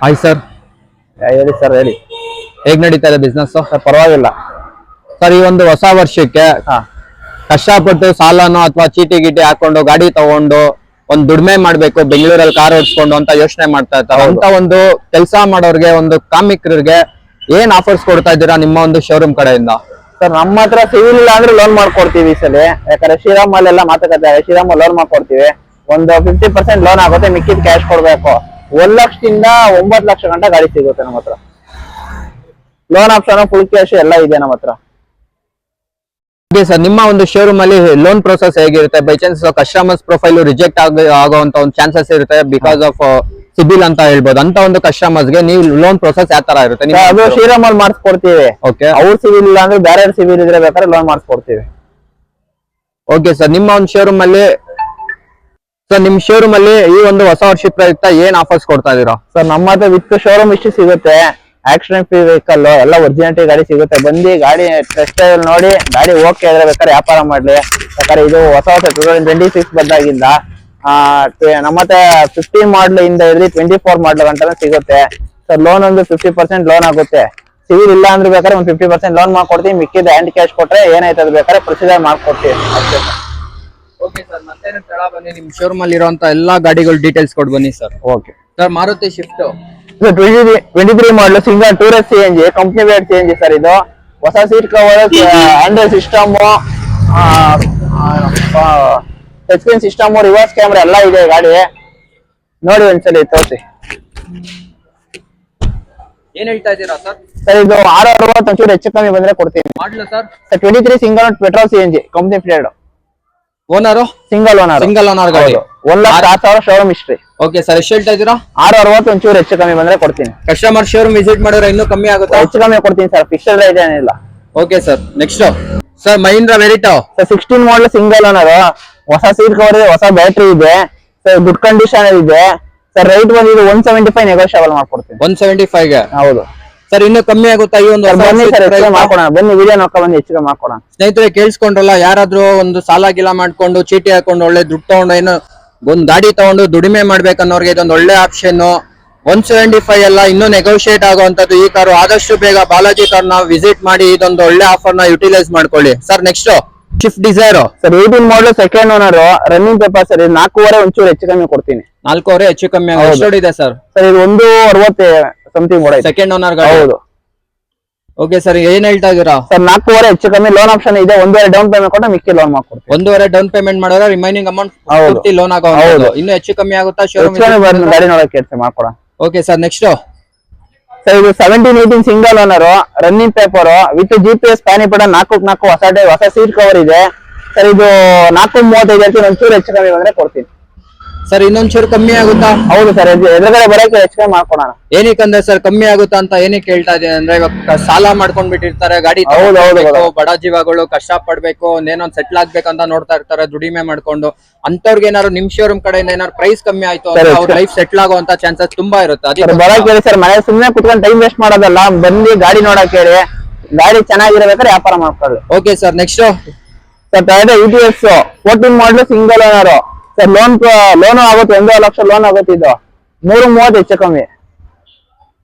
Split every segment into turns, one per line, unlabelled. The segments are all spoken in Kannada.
Hi sir.
ಹೇಳಿ ಸರ್, ಹೇಳಿ.
ಹೇಗ್ ನಡೀತಾ ಇದೆ ಬಿಸ್ನೆಸ್?
ಪರವಾಗಿಲ್ಲ
ಸರ್, ಈ ಒಂದು ಹೊಸ ವರ್ಷಕ್ಕೆ ಕಷ್ಟಪಟ್ಟು ಸಾಲನೋ ಅಥವಾ ಚೀಟಿ ಗೀಟಿ ಹಾಕೊಂಡು ಗಾಡಿ ತಗೊಂಡು ಒಂದ್ ದುಡಿಮೆ ಮಾಡ್ಬೇಕು, ಬೆಂಗಳೂರಲ್ಲಿ ಕಾರ್ ಓಡಿಸ್ಕೊಂಡು ಅಂತ ಯೋಚನೆ ಮಾಡ್ತಾ ಇರ್ತಾರೆ. ಅಂತ ಒಂದು ಕೆಲಸ ಮಾಡೋರ್ಗೆ, ಒಂದು ಕಾಮಿಕರಿಗೆ ಏನ್ ಆಫರ್ಸ್ ಕೊಡ್ತಾ ಇದ್ದೀರಾ ನಿಮ್ಮ ಒಂದು ಶೋರೂಮ್ ಕಡೆಯಿಂದ?
ಸರ್, ನಮ್ಮ ಹತ್ರ ಸಿವಿಲ್ ಇಲ್ಲ ಅಂದ್ರೆ ಲೋನ್ ಮಾಡ್ಕೊಡ್ತೀವಿ ಈ ಸಲ. ಯಾಕಂದ್ರೆ ಶ್ರೀರಾಮ್ ಎಲ್ಲ ಮಾತುಕತೆ, ಶ್ರೀರಾಮ್ ಲೋನ್ ಮಾಡ್ಕೊಡ್ತೀವಿ. ಒಂದು 50% ಲೋನ್ ಆಗುತ್ತೆ, ಮಿಕ್ಕಿದ ಕ್ಯಾಶ್ ಕೊಡ್ಬೇಕು. 1 ಲಕ್ಷದಿಂದ 9 ಲಕ್ಷ ಗಂಟ ಗಾಡಿ ಸಿಗುತ್ತೆ ನಮ್ಮ ಹತ್ರ. ಲೋನ್ ಆಪ್ಷನ್, ಫುಲ್ ಕ್ಯಾಶ್ ಎಲ್ಲ ಇದೆ ನಮ್ಮ ಹತ್ರ.
ಸರ್, ನಿಮ್ಮ ಒಂದು ಶೋರೂಮ್ ಅಲ್ಲಿ ಲೋನ್ ಪ್ರೊಸೆಸ್ ಹೇಗಿರುತ್ತೆ? By chance customers profile reject ಆಗುವಂತ ಒಂದು ಚಾನ್ಸಸ್ ಇರುತ್ತೆ ಬಿಕಾಸ್ ಆಫ್ ಸಿಬಿಲ್ ಅಂತ ಹೇಳ್ಬೋದು. ಅಂತ ಒಂದು ಕಸ್ಟಮರ್ಸ್ ಗೆ ನೀವು ಲೋನ್ ಪ್ರೊಸೆಸ್ ಯಾವ ತರ ಇರುತ್ತೆ?
ಅದು ಶ್ರೀರಾಮ್ ಅಲ್ಲಿ ಮಾಡಿಸ್ಕೊಡ್ತೀವಿ.
ಓಕೆ,
ಅವ್ರ ಸಿವಿಲ್ ಇಲ್ಲ ಅಂದ್ರೆ ಬೇರೆ ಸಿವಿಲ್ ಇದ್ರೆ ಬೇಕಾದ್ರೆ ಲೋನ್ ಮಾಡಿಸ್ಕೊಡ್ತೀವಿ.
ಓಕೆ ಸರ್, ನಿಮ್ಮ ಒಂದು ಶೋರೂಮ್ ಅಲ್ಲಿ ನಿಮ್ ಶೋರೂಮ್ ಅಲ್ಲಿ ಈ ಒಂದು ಹೊಸ ವರ್ಷದ ಪ್ರಯುಕ್ತ ಏನ್ ಆಫರ್ಸ್ ಕೊಡ್ತಾ ಇದೀರಾ?
ಸರ್, ನಮ್ಮ ಹತ್ರ ವಿತ್ ಶೋರೂಮ್ ಇಷ್ಟು ಸಿಗುತ್ತೆ. ಆಕ್ಸಿಡೆಂಟ್ ಫ್ರೀ ವೆಹಿಕಲ್ ಎಲ್ಲ ಒರಿಜಿನಾಲಿಟಿ ಗಾಡಿ ಸಿಗುತ್ತೆ. ಬಂದು ಗಾಡಿ ಟೆಸ್ಟ್ ಡ್ರೈವ್ ನೋಡಿ ಗಾಡಿ ಓಕೆ ಆದ್ರೆ ಬೇಕಾದ್ರೆ ವ್ಯಾಪಾರ ಮಾಡ್ಲಿ. ಯಾಕಂದ್ರೆ ಇದು ಹೊಸ 2026 ಬಂದಾಗಿಂದ ನಮ್ಮ ಹತ್ರ 15 ಮಾಡಲ್ ಇಂದ ಹಿಡಿದು 24 ಮಾಡಲ್ ಗಂಟೆ ಸಿಗುತ್ತೆ. ಸರ್, ಲೋನ್ ಒಂದು 50% ಲೋನ್ ಆಗುತ್ತೆ. ಸಿವಿಲ್ ಇಲ್ಲ ಅಂದ್ರೆ ಬೇಕಾದ್ರೆ ಒಂದು 50% ಲೋನ್ ಮಾಡ್ಕೊಡ್ತೀವಿ. ಮಿಕ್ಕಿದ ಹ್ಯಾಂಡ್ ಕ್ಯಾಶ್ ಕೊಟ್ರೆ ಏನಾಯ್ತದ ಬೇಕಾದ್ರೆ ಪ್ರೊಸೀಜರ್ ಮಾಡ್ಕೊಡ್ತೀವಿ ಅಷ್ಟೇ.
ಓಕೆ ಸರ್, ಮತ್ತೆ ತಡ ಬನ್ನಿ, ನಿಮ್ ಶೋರೂಮ್ ಅಲ್ಲಿ ಇರುವಂತ ಎಲ್ಲಾ ಗಾಡಿಗಳ ಡೀಟೇಲ್ಸ್ ಕೊಡ್ ಬನ್ನಿ sir.
Okay
sir, Maruti Swift
23 model single ಟೂರಸ್ CNG ಕಂಪ್ನಿ ವೇಡ್ CNG ಸರ್. ಇದು ಹೊಸ seat cover, Android system, touch screen system, reverse camera ಎಲ್ಲ ಇದೆ ಗಾಡಿ. ನೋಡಿ ಒಂದ್ಸಲಿ ತೋರಿಸಿ.
ಏನ್ ಹೇಳ್ತಾ ಇದ್ದೀರಾ ಸರ್?
ಸರ್, ಇದು 660 ಒಂಚೂರು ಹೆಚ್ಚು ಕಮ್ಮಿ ಬಂದ್ರೆ ಕೊಡ್ತೀನಿ.
ಮಾಡ್ಲಾ sir?
23 single petrol CNG company fitted.
Owner
single owner ಗಾಡಿ. 1,06,000 ಶೋರೂಮ್ ಹಿಸ್ಟ್ರಿ.
ಓಕೆ ಸರ್, ಎಷ್ಟು ಹೇಳ್ತಾ ಇದ್ದೀರಾ?
660 ಒಂಚೂರು ಹೆಚ್ಚು ಕಮ್ಮಿ ಬಂದ್ರೆ ಕೊಡ್ತೀನಿ.
ಕಸ್ಟಮರ್ ಶೋರೂಮ್ ವಿಸಿಟ್ ಮಾಡಿದ್ರೆ ಇನ್ನೂ ಕಮ್ಮಿ ಆಗುತ್ತಾ?
ಹೆಚ್ಚು ಕಮ್ಮಿ ಕೊಡ್ತೀನಿ ಸರ್, ಫಿಕ್ಸ್ಡ್ ರೇಟ್ ಏನಿಲ್ಲ.
Okay sir, next sir Mahindra Verito
sir, 16 ಮಾಡಲ್ ಸಿಂಗಲ್ ಓನರ್, ಹೊಸ ಸೀಟ್ ಕವರ್ ಇದೆ, ಹೊಸ ಬ್ಯಾಟ್ರಿ ಇದೆ ಸರ್, ಗುಡ್ ಕಂಡೀಷನ್ ಇದೆ ಸರ್. ರೈಟ್ ಬಂದಿದ್ದು 175 ನೆಗೋಷಿಯಬಲ್ ಮಾಡ್ಕೊಡ್ತೀನಿ.
175 ಗೆ?
ಹೌದು
ಸರ್, ಇನ್ನೂ ಕಮ್ಮಿ ಆಗುತ್ತಾ ಈ ಒಂದು?
ಬನ್ನಿ ಸರ್, ಹೆಚ್ಚು ಮಾಡ್ಕೊಡೋಣ. ಬನ್ನಿ, ವಿಡಿಯೋ ನೋಡ್ಕೊಂಡು ಬನ್ನಿ, ಹೆಚ್ಚು ಮಾಡ್ಕೊಡೋಣ.
ಸ್ನೇಹಿತರೆ, ಕೇಳಿಸ್ಕೊಂಡ್ರಲ್ಲ, ಯಾರಾದ್ರೂ ಒಂದು ಸಾಲ ಗಿಲ ಮಾಡ್ಕೊಂಡು ಚೀಟಿ ಹಾಕೊಂಡು ಒಳ್ಳೆ ದುಡ್ಡು ತಗೊಂಡು ಏನೋ ಒಂದ್ ಗಾಡಿ ತಗೊಂಡು ದುಡಿಮೆ ಮಾಡ್ಬೇಕನ್ನೋರ್ಗೆ ಇದೊಂದು ಒಳ್ಳೆ ಆಪ್ಷನ್. 175 ಎಲ್ಲ ಇನ್ನೂ ನೆಗೋಷಿಯೇಟ್ ಆಗುವಂತದ್ದು ಈ ಕಾರು. ಆದಷ್ಟು ಬೇಗ ಬಾಲಾಜಿ ಕಾರ್ ನ ವಿಸಿಟ್ ಮಾಡಿ ಇದೊಂದು ಒಳ್ಳೆ ಆಫರ್ ನ ಯುಟಿಲೈಸ್ ಮಾಡ್ಕೊಳ್ಳಿ. Sir, next Swift Dzire sir, 18 ಮಾಡಲ್ second owner, running paper sir. ಇದು 4.5 ಒಂಚೂರು ಹೆಚ್ಚು ಕಮ್ಮಿ ಕೊಡ್ತೀನಿ. 4.5 ಹೆಚ್ಚು ಕಮ್ಮಿ ಇದೆ ಸರ್.
ಸರ್, ಇದು 160 ಸಮಥಿಂಗ್ ಓಡೈತೆ.
ಸೆಕೆಂಡ್ ಓನರ್ ಗಾಡಿ.
ಹೌದು.
ಓಕೆ ಸರ್, ಏನ್ ಹೇಳ್ತಾ ಇದೀರಾ?
ಸರ್, 4.5 ಹೆಚ್ಚು ಕಮ್ಮಿ ಲೋನ್ ಆಪ್ಷನ್ ಇದೆ. 1.5 ಡೌನ್ ಪೇಮೆಂಟ್ ಕೊಟ್ಟು ಮಿಕ್ಕಿ ಲೋನ್ ಮಾಡ್ಕೊಡ್ತೀವಿ.
1.5 ಡೌನ್ ಪೇಮೆಂಟ್ ಮಾಡಿದ್ರೆ ರಿಮೈನಿಂಗ್ ಅಮೌಂಟ್ ಪೂರ್ತಿ ಲೋನ್ ಆಗೋ. ಇನ್ನು ಹೆಚ್ಚು ಕಮ್ಮಿ ಆಗುತ್ತಾ ಶೋರೂಮ್
ಗಾಡಿ ನೋಡಕ್ಕೆ ಮಾಡ್ಕೊಡೋಣ.
ಓಕೆ ಸರ್, ನೆಕ್ಸ್ಟ್
ಸರ್, ಇದು 17-18 single owner, running paper with GPS ಪ್ಯಾನಿ ಪಡ 4x4 ಹೊಸ ಸೀಟ್ ಕವರ್ ಇದೆ ಸರ್. ಇದು 435 ಹೇಳ್ತೀನಿ, ಒಂಚೂರು ಹೆಚ್ಚು ಕಮ್ಮಿ ಬಂದ್ರೆ ಕೊಡ್ತೀನಿ
ಸರ್. ಇನ್ನೊಂಚೂರು ಕಮ್ಮಿ ಆಗುತ್ತಾ?
ಹೌದು ಸರ್, ಎದುರುಗಡೆ ಬರೋಕೆ ಹೆಚ್ಚು ಕಮ್ಮಿ ಮಾಡ್ಕೊಡೋಣ.
ಏನಕ್ಕಂದ್ರೆ ಸರ್, ಕಮ್ಮಿ ಆಗುತ್ತಾ ಅಂತ ಏನಕ್ಕೆ ಕೇಳ್ತಾ ಇದ್ದೀನಿ ಅಂದ್ರೆ, ಇವಾಗ ಸಾಲ ಮಾಡ್ಕೊಂಡ್ ಬಿಟ್ಟಿರ್ತಾರೆ, ಗಾಡಿ ಬಡ ಜೀವಗಳು ಕಷ್ಟ ಪಡ್ಬೇಕು, ಒಂದೇನೊಂದ್ ಸೆಟ್ಲ್ ಆಗ್ಬೇಕಂತ ನೋಡ್ತಾ ಇರ್ತಾರೆ ದುಡಿಮೆ ಮಾಡ್ಕೊಂಡು. ಅಂತವ್ರಿಗೆ ಏನಾದ್ರು ನಿಮ್ ಶೋರೂಮ್ ಕಡೆಯಿಂದ ಏನಾದ್ರು ಪ್ರೈಸ್ ಕಮ್ಮಿ ಆಯ್ತು ಅಂದ್ರೆ ಅವ್ರ ಲೈಫ್ ಸೆಟ್ಲ್ ಆಗುವಂತ ಚಾನ್ಸಸ್ ತುಂಬಾ ಇರುತ್ತೆ. ಅದಕ್ಕೆ
ಬರಕ್ ಹೇಳಿ ಸರ್, ಮನೆ ಸುಮ್ಮನೆ ಕುತ್ಕೊಂಡು ಟೈಮ್ ವೇಸ್ಟ್ ಮಾಡೋದಲ್ಲ, ಬಂದು ಗಾಡಿ ನೋಡಕ್ ಹೇಳಿ. ಗಾಡಿ ಚೆನ್ನಾಗಿರ್ಬೇಕಾದ್ರೆ ವ್ಯಾಪಾರ ಮಾಡ್ಕೊಳ್ಳಿ.
Okay sir, next
sir, Toyota ETS 14 ಮಾಡಲ್ ಸಿಂಗಲ್ ಓನರ್ ಸರ್. ಲೋನ್ ಆಗುತ್ತೆ, 1 ಲಕ್ಷ ಲೋನ್ ಆಗುತ್ತೆ. ಇದು 330 ಹೆಚ್ಚು ಕಮ್ಮಿ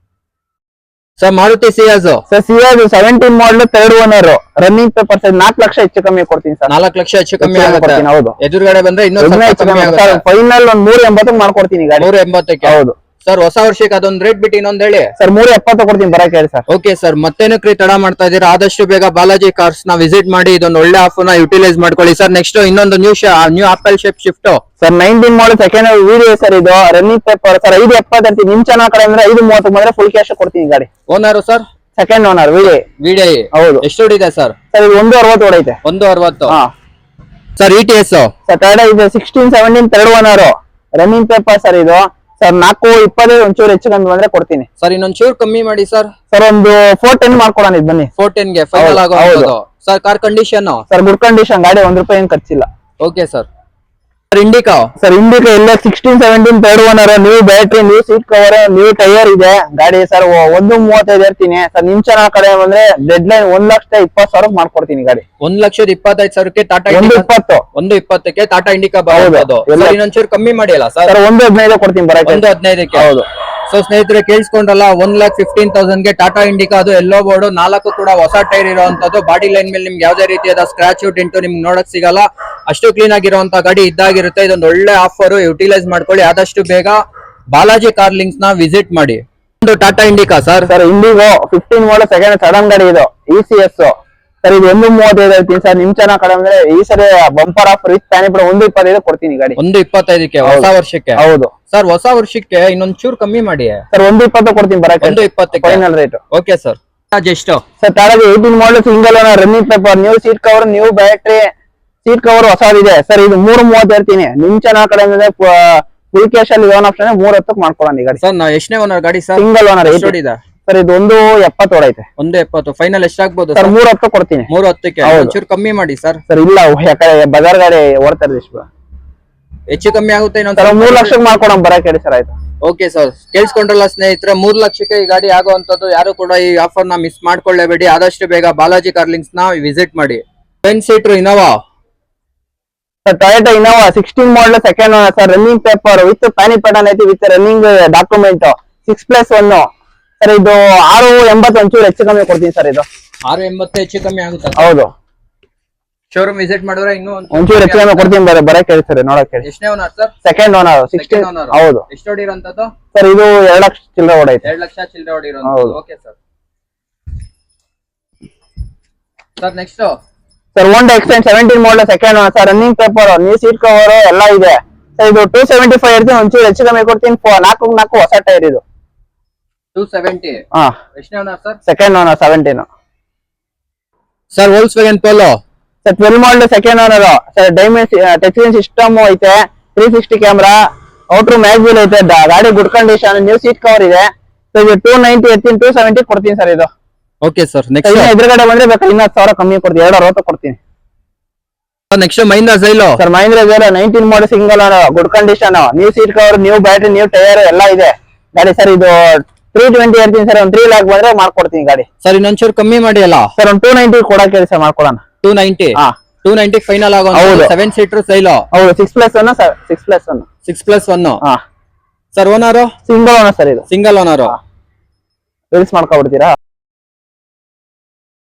ಸರ್. ಮಾರುತಿ ಸಿಯಾಜ್
ಸರ್, ಸಿಯಾಜ್ 17 ಮಾಡಲ್ third owner, running paper sir. 4 lakh ಹೆಚ್ಚು ಕಮ್ಮಿ ಕೊಡ್ತೀನಿ ಸರ್.
4 ಲಕ್ಷ ಹೆಚ್ಚು ಕಮ್ಮಿ ಆಗುತ್ತೆ.
ಹೌದು,
ಎದುರುಗಡೆ ಬಂದ್ರೆ ಇನ್ನೂ
ಫೈನಲ್ ಒಂದು 380 ಮಾಡ್ಕೊಡ್ತೀನಿ ಗಾಡಿ.
380?
ಹೌದು
ಸರ್. ಹೊಸ ವರ್ಷಕ್ಕೆ ಅದೊಂದು ರೇಟ್ ಬಿಟ್ಟು ಇನ್ನೊಂದ್ ಹೇಳಿ
ಸರ್. 370 ಕೊಡ್ತೀನಿ, ಬರಕ್ ಹೇಳಿ ಸರ್.
ಓಕೆ ಸರ್, ಮತ್ತೇನಕ್ರಿ ತಡ ಮಾಡ್ತಾ ಇದೀರಾ? ಆದಷ್ಟು ಬೇಗ ಬಾಲಾಜಿ ಕಾರ್ಸ್ ನ ವಿಸಿಟ್ ಮಾಡಿ ಇದೊಂದು ಒಳ್ಳೆ ಆಫರ್ ನ ಯುಟಿಲೈಸ್ ಮಾಡ್ಕೊಳ್ಳಿ. ಸರ್, ನೆಕ್ಸ್ಟ್ ಇನ್ನೊಂದು new apple shape shift
sir, 19 model second video sir. ಇದು ರನ್ನಿಂಗ್ ಪೇಪರ್ ಸರ್. 570 ನಿಮ್ ಚೆನ್ನಾಗ್ ಕಡೆ ಅಂದ್ರೆ 530 ಬಂದ್ರೆ ಫುಲ್ ಕ್ಯಾಶ್ ಕೊಡ್ತೀನಿ ಗಾಡಿ.
Owner sir?
Second owner video. ಹೌದು.
ಎಷ್ಟು ಹೊಡಿದೆ ಸರ್?
ಸರ್, ಇದು 160 ಹೊಡೈತೆ.
160 ಸರ್. ETS
ಸರ್, Toyota ಇದು 16-17 third owner, running paper sir. ಇದು ಸರ್ 420 ಒಂಚೂರು ಹೆಚ್ಚು ಕಮ್ಮಿ ಬಂದ್ರೆ ಕೊಡ್ತೀನಿ
ಸರ್. ಇನ್ನೊಂಚೂರು ಕಮ್ಮಿ ಮಾಡಿ ಸರ್.
ಸರ್, ಒಂದು 410 ಮಾಡ್ಕೊಡೋಣ. ಇದು ಬನ್ನಿ,
410 ಗೆ ಫೈನಲ್ ಆಗೋದು sir. Car condition
sir good condition ಗಾಡಿ, 1 ರೂಪಾಯಿ ಏನ್ ಖರ್ಚಿಲ್ಲ.
Okay sir. Indica sir,
Indica ಎಲ್ಲ 16-17 third owner, new battery, new seat cover, new tyre ಇದೆ ಗಾಡಿ ಸರ್. 135 ಇರ್ತೀನಿ ಸರ್. ನಿಮ್ ಚೆನ್ನಾಗ್ ಕಡೆ ಬಂದ್ರೆ ಡೆಡ್ ಲೈನ್ 1,20,000 ಮಾಡ್ಕೊಡ್ತೀನಿ ಗಾಡಿ.
1,25,000ಕ್ಕೆ ಟಾಟಾ 120ಕ್ಕೆ ಟಾಟಾ ಇಂಡಿಕಾ ಬರೋದು. ಇನ್ನೊಂಚೂರು ಕಮ್ಮಿ ಮಾಡಿ ಅಲ್ಲ ಸರ್?
115 ಕೊಡ್ತೀನಿ, ಬರಕ್ಕೆ
115ಕ್ಕೆ.
ಹೌದು
ಸೊ ಸ್ನೇಹಿತರೆ ಕೇಳಿಸ್ಕೊಂಡ್ರಲ್ಲ 1,15,000 ಗೆ ಟಾಟಾ ಇಂಡಿಕಾ, ಅದು ಎಲ್ಲೋ ಬೋರ್ಡ್, 4 ಕೂಡ ಹೊಸ ಟೈರ್ ಇರುವಂತದ್ದು. ಬಾಡಿ ಲೈನ್ ಮೇಲೆ ನಿಮ್ಗೆ ಯಾವ್ದೇ ರೀತಿಯಾದ ಸ್ಕ್ರಾಚ್ ಡೆಂಟು ನಿಮ್ಗೆ ನೋಡಕ್ ಸಿಗಲ್ಲ, ಅಷ್ಟು ಕ್ಲೀನ್ ಆಗಿರುವಂತ ಗಾಡಿ ಇದ್ದಾಗಿರುತ್ತೆ. ಇದೊಂದು ಒಳ್ಳೆ ಆಫರ್, ಯುಟಿಲೈಸ್ ಮಾಡ್ಕೊಳ್ಳಿ. ಆದಷ್ಟು ಬೇಗ ಬಾಲಾಜಿ ಕಾರ್ ಲಿಂಕ್ಸ್ ನ ವಿಸಿಟ್ ಮಾಡಿ. ಒಂದು Tata Indica sir
IndiGo 15 model second sudden ಗಾಡಿ ಇದು ECS ಸರ್. ಇದು 1,35 ಹೇಳ್ತೀನಿ ಸರ್. ನಿಮ್ ಚೆನ್ನಾಗಿ ಕಡಿಮೆ ಅಂದ್ರೆ ಈ ಸರಿ ಬಂಪರ್ ಆಫರ್ ವಿತ್ ಪ್ಯಾನ್ ಕೂಡ 1,25 ಕೊಡ್ತೀನಿ ಗಾಡಿ.
1,25ಕ್ಕೆ ಹೊಸ ವರ್ಷಕ್ಕೆ?
ಹೌದು
ಸರ್, ಹೊಸ ವರ್ಷಕ್ಕೆ ಇನ್ನೊಂದ್ ಚೂರು ಕಮ್ಮಿ ಮಾಡಿ
ಸರ್. 1,20 ಕೊಡ್ತೀನಿ ಬರಕ್ಕೆ.
1,20
ಫೈನಲ್ ರೇಟ್.
Okay sir. ಎಷ್ಟು
ಸರ್? ಟಾಟಾಗೆ 18 model single owner, running paper, new seat cover, new battery, seat cover ಹೊಸದಿದೆ ಸರ್. ಇದು 3,30 ಹೇಳ್ತೀನಿ. ನಿಮ್ ಚೆನ್ನಾಗಿ ಕಡಿಮೆ ಅಂದ್ರೆ ಫುಲ್ ಕ್ಯಾಶ್ ಅಲ್ಲಿ ಲೋನ್ ಆಪ್ಷನ್ 3,10 ಮಾಡ್ಕೊಳ್ಳೋಣ ಈ ಗಾಡಿ.
ಸರ್, ನಾ ಎಷ್ಟನೇ ಓನರ್ ಗಾಡಿ ಸರ್?
ಸಿಂಗಲ್ ಓನರ್ ಇದೆ ಸರ್. ಇದು 1,70 ಹೊಡೈತೆ.
1,70 ಫೈನಲ್ ಎಷ್ಟಾಗ್ಬೋದು
ಸರ್? 3,10 ಕೊಡ್ತೀನಿ.
3,10ಕ್ಕೆ ಒಂಚೂರು ಕಮ್ಮಿ ಮಾಡಿ ಸರ್.
ಸರ್ ಇಲ್ಲ, ಯಾಕಂದ್ರೆ ಬಜಾರ್ ಗಾಡಿ ಓಡ್ತಾ ಇರೋದು ಇಷ್ಟು.
ಹೆಚ್ಚು ಕಮ್ಮಿ ಆಗುತ್ತೆ ಇನ್ನೊಂದ್
3 ಲಕ್ಷಕ್ಕೆ ಮಾಡ್ಕೊಡೋಣ ಬರಕ್ಕೆ ಹೇಳಿ ಸರ್. ಆಯ್ತು.
ಓಕೆ ಸರ್, ಕೇಳಿಸ್ಕೊಂಡ್ರಲ್ಲ ಸ್ನೇಹಿತರೆ, 3 ಲಕ್ಷಕ್ಕೆ ಈ ಗಾಡಿ ಆಗುವಂತದ್ದು. ಯಾರು ಕೂಡ ಈ ಆಫರ್ ನ ಮಿಸ್ ಮಾಡ್ಕೊಳ್ಳೇಬೇಡಿ. ಆದಷ್ಟು ಬೇಗ ಬಾಲಾಜಿ ಕಾರ್ ಲಿಂಕ್ಸ್ ನ ವಿಸಿಟ್ ಮಾಡಿ. 10 seater Innova
sir, Toyota Innova 16 model second owner sir. Running paper with ಪ್ಯಾನಿ ಪ್ಯಾಟರ್ನ್ ಐತಿ, ವಿತ್ ರನ್ನಿಂಗ್ ಡಾಕ್ಯುಮೆಂಟ್ 6+1 ಸರ್. ಇದು 6,80 ಒಂಚೂರು ಹೆಚ್ಚು ಕಮ್ಮಿ ಕೊಡ್ತೀನಿ ಸರ್. ಇದು
6,80 ಹೆಚ್ಚು ಕಮ್ಮಿ ಆಗುತ್ತೆ?
ಹೌದು.
ಶೋರೂಮ್ ವಿಸಿಟ್ ಮಾಡಿದ್ರೆ ಇನ್ನೂ
ಒಂಚೂರು ಹೆಚ್ಚು ಕಮ್ಮಿ ಕೊಡ್ತೀನಿ. ಬರಕ್ಕೆ ಹೇಳಿ ಸರ್, ನೋಡಕ್ ಹೇಳಿ.
ಎಷ್ಟನೇ ಓನರ್ ಸರ್?
Second owner 16. ಹೌದು.
ಎಷ್ಟು ಹೊಡಿರೋಂಥದ್ದು
ಸರ್? ಇದು 2 ಲಕ್ಷ ಚಿಲ್ಲರೆ ಹೊಡೈತೆ.
2 ಲಕ್ಷ ಚಿಲ್ಲರೆ ಹೊಡಿರೋಂಥದ್ದು. Okay sir. Sir next
sir, Honda extend 17 model second owner sir. Running paper, new seat cover ಎಲ್ಲ ಇದೆ ಸರ್. ಇದು 275 ಇರ್ತೀನಿ. ಒಂಚೂರು ಹೆಚ್ಚು ಕಮ್ಮಿ ಕೊಡ್ತೀನಿ. 4 ಹೊಸ ಟೈರ್ ಇದು.
270.
ಹಾ.
ಎಷ್ಟನೇ owner sir?
Second owner 17
sir. Volkswagen Polo
sir 12 model second owner sir. Diamond touch screen system ಐತೆ, 360 ಕ್ಯಾಮ್ರಾ, ಔಟ್ರ್ ಮ್ಯಾಗ್ವಿಲ್ ಐತೆ, ಗಾಡಿ good condition, new seat cover ಇದೆ. ಸೊ ಇದು 290 ಇರ್ತೀನಿ. 270 ಕೊಡ್ತೀನಿ ಸರ್ ಇದು.
Okay sir. ನೆಕ್ಸ್ಟ್
ಎದುರುಗಡೆ ಬಂದ್ರೆ ಬೇಕಾದ್ರೆ 10,000 ಕಮ್ಮಿ ಕೊಡ್ತೀನಿ. 260 ಕೊಡ್ತೀನಿ.
Next Mahindra Xylo
sir. ಮಹೀಂದ್ರಾ ಝೈಲೋ 19 ಮಾಡಲ್ single owner, good condition, new seat cover, new battery, new tyre ಎಲ್ಲ ಇದೆ ಗಾಡಿ ಸರ್. ಇದು 320 ಇರ್ತೀನಿ ಸರ್. ಒಂದು 3 ಲಾಕ್ ಬಂದ್ರೆ ಮಾಡ್ಕೊಡ್ತೀನಿ ಗಾಡಿ
ಸರ್. ಇನ್ನೊಂಚೂರು ಕಮ್ಮಿ ಮಾಡಿ ಅಲ್ಲ
ಸರ್. ಒಂದು 290 ಕೊಡಕ್ಕೆ ಹೇಳಿ ಸರ್, ಮಾಡ್ಕೊಡೋಣ.
290. 290 ಫೈನಲ್ ಆಗೋ 7 ಸೀಟರ್ ಝೈಲೋ.
ಹೌದು. 6+1 ಸರ್. 6+1.
6+1.
ಹಾ
sir. Owner
single owner sir. ಇದು
ಸಿಂಗಲ್ ಓನರ್.
ರೀಲ್ಸ್ ಮಾಡ್ಕೊಬಿಡ್ತೀರಾ?